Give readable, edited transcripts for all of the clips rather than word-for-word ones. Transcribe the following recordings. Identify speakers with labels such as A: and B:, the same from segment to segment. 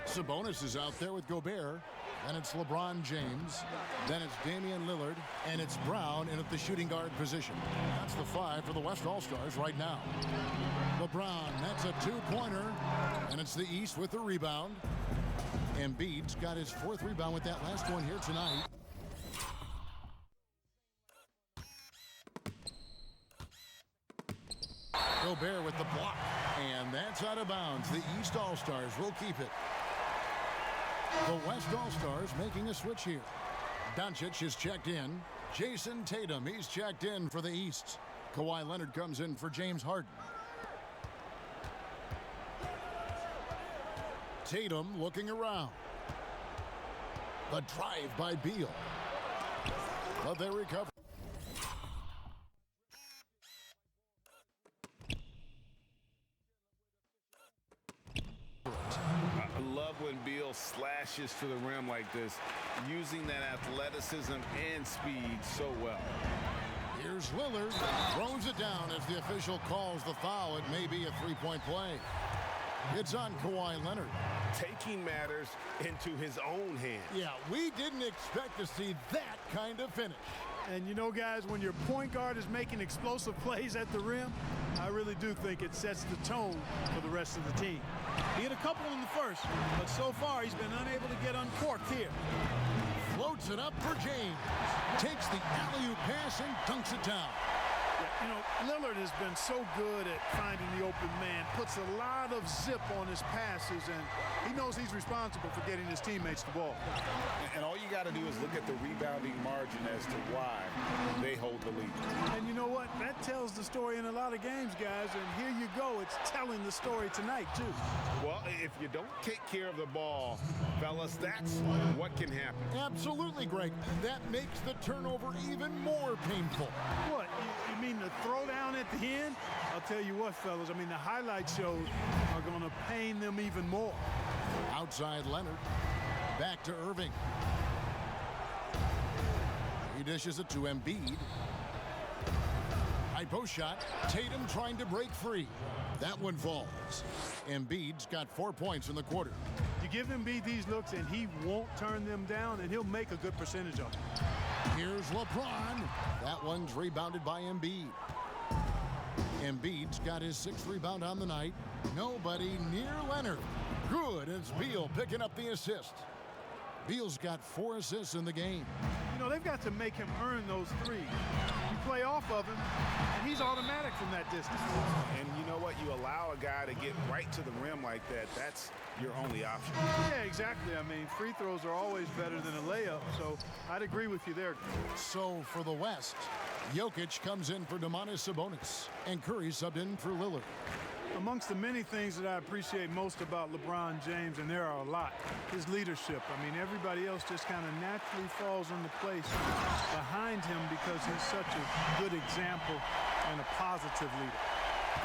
A: Sabonis is out there with Gobert. Then it's LeBron James. Then it's Damian Lillard. And it's Brown in at the shooting guard position. That's the 5 for the West All-Stars right now. LeBron, that's a 2-pointer. And it's the East with the rebound. Embiid's got his 4th rebound with that last one here tonight. Gobert with the block. And that's out of bounds. The East All-Stars will keep it. The West All-Stars making a switch here. Doncic is checked in. Jason Tatum, he's checked in for the East. Kawhi Leonard comes in for James Harden. Tatum looking around. The drive by Beal. But they recover.
B: I love when Beal slashes to the rim like this, using that athleticism and speed so well.
A: Here's Lillard, throws it down as the official calls the foul. It may be a 3-point play. It's on Kawhi Leonard.
B: Taking matters into his own hands.
A: Yeah, we didn't expect to see that kind of finish.
C: And you know, guys, when your point guard is making explosive plays at the rim, I really do think it sets the tone for the rest of the team. He hit a couple in the first, but so far he's been unable to get uncorked here.
A: Floats it up for James. Takes the alley-oop pass and dunks it down.
C: Yeah, you know, Lillard has been so good at finding the open man, puts a lot of zip on his passes, and he knows he's responsible for getting his teammates the ball.
B: And all you got to do is look at the rebounding margin as to why they hold the lead.
C: And you know what? That tells the story in a lot of games, guys, and here you go. It's telling the story tonight, too.
B: Well, if you don't take care of the ball, fellas, that's what can happen.
A: Absolutely, Greg. That makes the turnover even more painful.
C: What? You mean the throwdown at the end? I'll tell you what, fellas. I mean, the highlight shows are going to pain them even more.
A: Outside Leonard. Back to Irving. He dishes it to Embiid. High post shot. Tatum trying to break free. That one falls. Embiid's got 4 points in the quarter.
C: You give Embiid these looks and he won't turn them down, and he'll make a good percentage of them.
A: Here's LeBron. That one's rebounded by Embiid. Embiid's got his 6th rebound on the night. Nobody near Leonard. Good, it's Beal picking up the assist. Beal's got 4 assists in the game.
C: You know, they've got to make him earn those threes. You play off of him, and he's automatic from that distance.
B: And you know what? You allow a guy to get right to the rim like that, that's your only option.
C: Yeah, exactly. I mean, free throws are always better than a layup, so I'd agree with you there.
A: So for the West, Jokic comes in for Domantas Sabonis, and Curry subbed in for Lillard.
C: Amongst the many things that I appreciate most about LeBron James, and there are a lot, his leadership. I mean, everybody else just kind of naturally falls into place behind him because he's such a good example and a positive leader.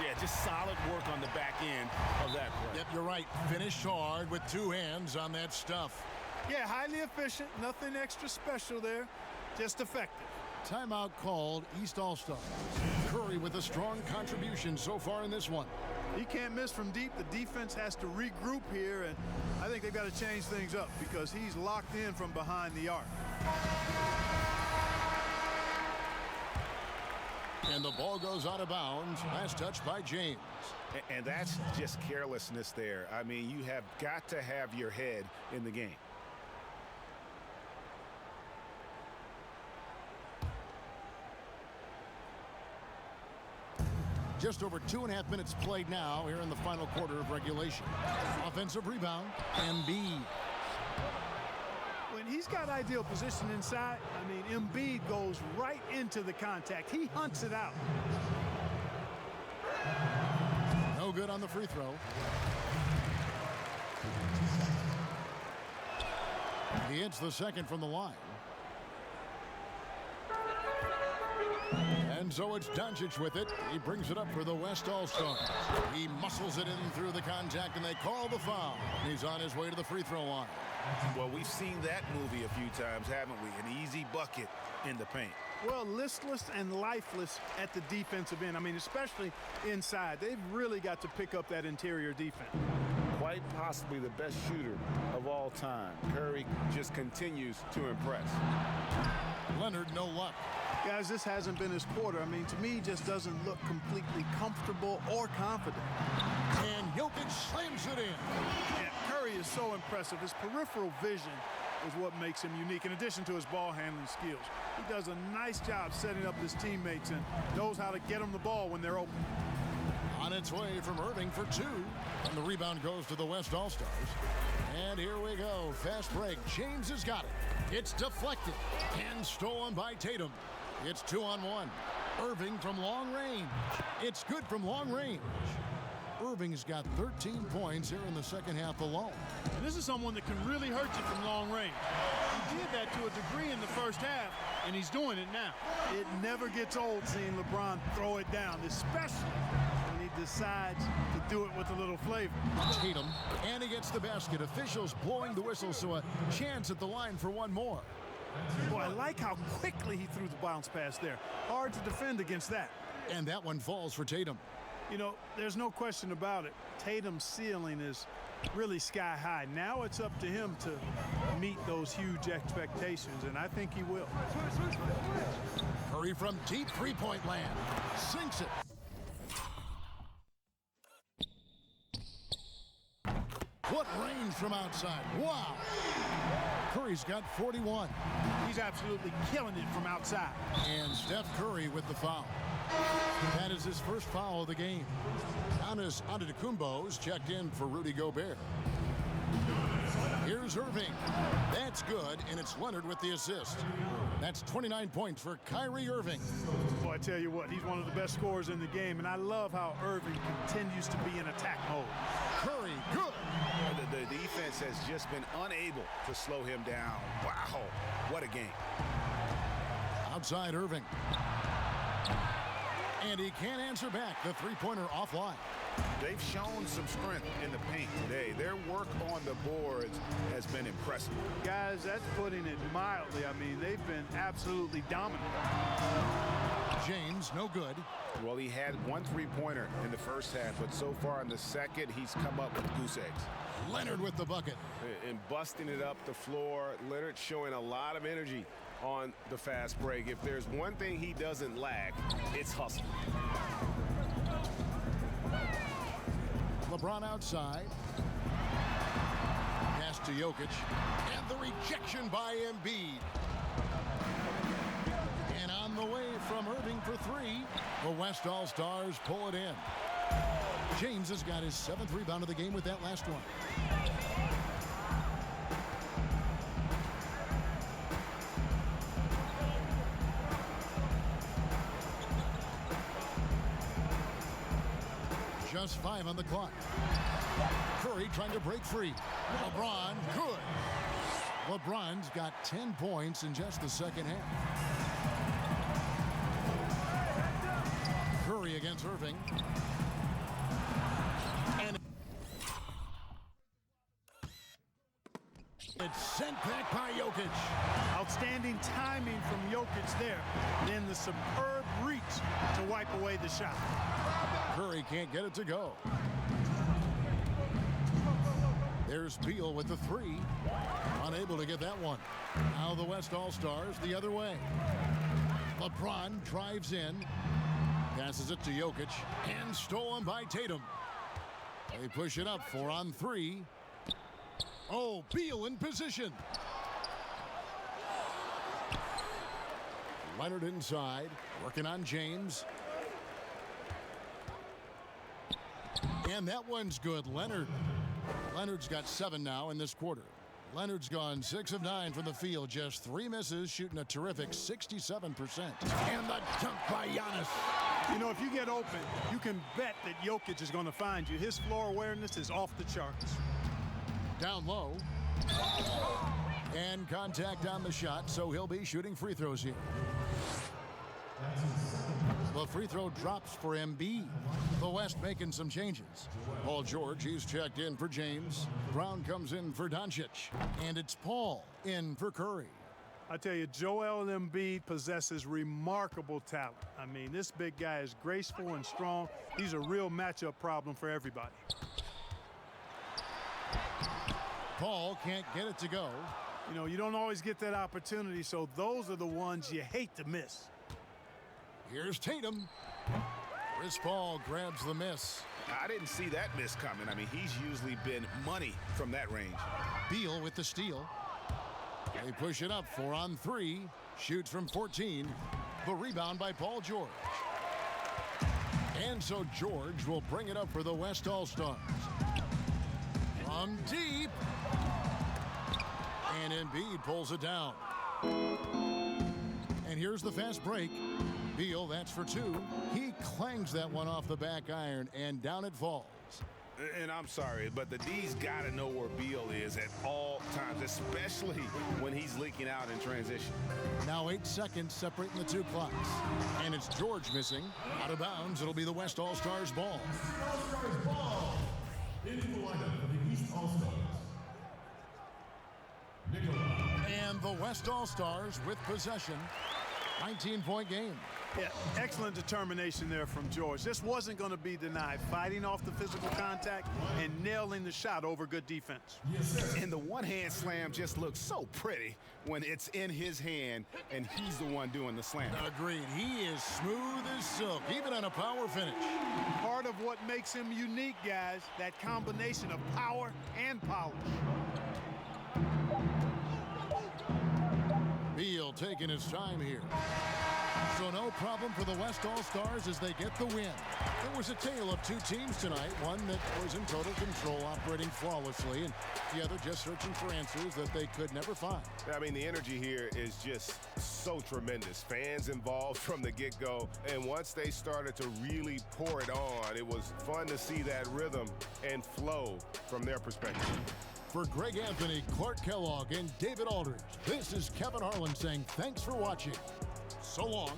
B: Yeah, just solid work on the back end of that play.
A: Yep, you're right. Finished hard with 2 hands on that stuff.
C: Yeah, highly efficient, nothing extra special there, just effective.
A: Timeout called, East All-Stars. Curry with a strong contribution so far in this one.
C: He can't miss from deep. The defense has to regroup here, and I think they've got to change things up because he's locked in from behind the arc.
A: And the ball goes out of bounds. Last touch by James.
B: And that's just carelessness there. I mean, you have got to have your head in the game.
A: Just over 2.5 minutes played now here in the final quarter of regulation. Offensive rebound, Embiid.
C: When he's got ideal position inside, I mean, Embiid goes right into the contact. He hunts it out.
A: No good on the free throw. He hits the second from the line. And so it's Doncic with it. He brings it up for the West All-Stars. He muscles it in through the contact, and they call the foul. He's on his way to the free throw line.
B: Well, we've seen that movie a few times, haven't we? An easy bucket in the paint.
C: Well, listless and lifeless at the defensive end. I mean, especially inside. They've really got to pick up that interior defense.
B: Quite quite possibly the best shooter of all time. Curry just continues to impress.
A: Leonard, no luck.
C: Guys, this hasn't been his quarter. I mean, to me, he just doesn't look completely comfortable or confident.
A: And Jokic slams it in.
C: Yeah, Curry is so impressive. His peripheral vision is what makes him unique, in addition to his ball handling skills. He does a nice job setting up his teammates and knows how to get them the ball when they're open.
A: On its way from Irving for two. And the rebound goes to the West All-Stars. And here we go. Fast break. James has got it. It's deflected and stolen by Tatum. It's 2-on-1. Irving from long range. It's good from long range. Irving's got 13 points here in the second half alone.
C: And this is someone that can really hurt you from long range. He did that to a degree in the first half, and he's doing it now. It never gets old seeing LeBron throw it down, especially when he decides to do it with a little flavor.
A: Tatum, and he gets the basket. Officials blowing the whistle, so a chance at the line for one more.
C: Boy, I like how quickly he threw the bounce pass there. Hard to defend against that.
A: And that one falls for Tatum.
C: You know, there's no question about it. Tatum's ceiling is really sky high. Now it's up to him to meet those huge expectations, and I think he will.
A: Curry from deep three-point land. Sinks it. What range from outside. Wow. Curry's got 41.
C: He's absolutely killing it from outside.
A: And Steph Curry with the foul. That is his first foul of the game. Giannis Antetokounmpo's checked in for Rudy Gobert. Here's Irving. That's good, and it's Leonard with the assist. That's 29 points for Kyrie Irving.
C: Boy, I tell you what, he's one of the best scorers in the game, and I love how Irving continues to be in attack mode.
A: Curry, good.
B: The defense has just been unable to slow him down. Wow, what a game.
A: Outside Irving. And he can't answer back. The three-pointer offline.
B: They've shown some strength in the paint today. Their work on the boards has been impressive.
C: Guys, that's putting it mildly. I mean, they've been absolutely dominant.
A: James, no good.
B: Well, he had one three-pointer in the first half, but so far in the second, he's come up with goose eggs.
A: Leonard with the bucket.
B: And busting it up the floor. Leonard showing a lot of energy on the fast break. If there's one thing he doesn't lack, it's hustle.
A: LeBron outside. Pass to Jokic. And the rejection by Embiid. And on the way from Irving for three. The West All-Stars pull it in. James has got his 7th rebound of the game with that last one. Just 5 on the clock. Curry trying to break free. LeBron, good. LeBron's got 10 points in just the second half. Curry against Irving. And it's sent back by Jokic.
C: Outstanding timing from Jokic there. Then the superb reach to wipe away the shot.
A: Curry can't get it to go. There's Beal with the three. Unable to get that one. Now the West All-Stars the other way. LeBron drives in. Passes it to Jokic. And stolen by Tatum. They push it up 4 on 3. Oh, Beal in position. Leonard inside. Working on James. And that one's good. Leonard's got 7 now in this quarter. Leonard's gone 6 of 9 from the field. Just 3 misses, shooting a terrific 67%. And the dunk by Giannis.
C: You know, if you get open, you can bet that Jokic is going to find you. His floor awareness is off the charts.
A: Down low. And contact on the shot, so he'll be shooting free throws here. The free throw drops for Embiid. The West making some changes. Paul George, he's checked in for James. Brown comes in for Doncic. And it's Paul in for Curry.
C: I tell you, Joel Embiid possesses remarkable talent. I mean, this big guy is graceful and strong. He's a real matchup problem for everybody.
A: Paul can't get it to go.
C: You know, you don't always get that opportunity, so those are the ones you hate to miss.
A: Here's Tatum. Chris Paul grabs the miss.
B: I didn't see that miss coming. I mean, he's usually been money from that range.
A: Beal with the steal. They push it up 4 on 3. Shoots from 14. The rebound by Paul George. And so George will bring it up for the West All-Stars. From deep. And Embiid pulls it down. And here's the fast break. Beal, that's for 2. He clangs that one off the back iron, and down it falls.
B: And I'm sorry, but the D's got to know where Beal is at all times, especially when he's leaking out in transition.
A: Now 8 seconds separating the 2 clocks. And it's George missing. Out of bounds, it'll be the West All-Stars ball.
D: All-Stars ball. Into the lineup for the East All-Stars. Nikolai.
A: And the West All-Stars with possession. 19-point game.
C: Yeah, excellent determination there from George. This wasn't going to be denied. Fighting off the physical contact and nailing the shot over good defense.
B: And the one-hand slam just looks so pretty when it's in his hand and he's the one doing the slam.
A: Agreed. He is smooth as silk, even on a power finish.
C: Part of what makes him unique, guys, that combination of power and polish.
A: Beal taking his time here. So no problem for the West All-Stars as they get the win. There was a tale of 2 teams tonight, one that was in total control, operating flawlessly, and the other just searching for answers that they could never find.
B: I mean, the energy here is just so tremendous. Fans involved from the get-go, and once they started to really pour it on, it was fun to see that rhythm and flow from their perspective.
A: For Greg Anthony, Clark Kellogg, and David Aldridge, this is Kevin Harlan saying thanks for watching. So long.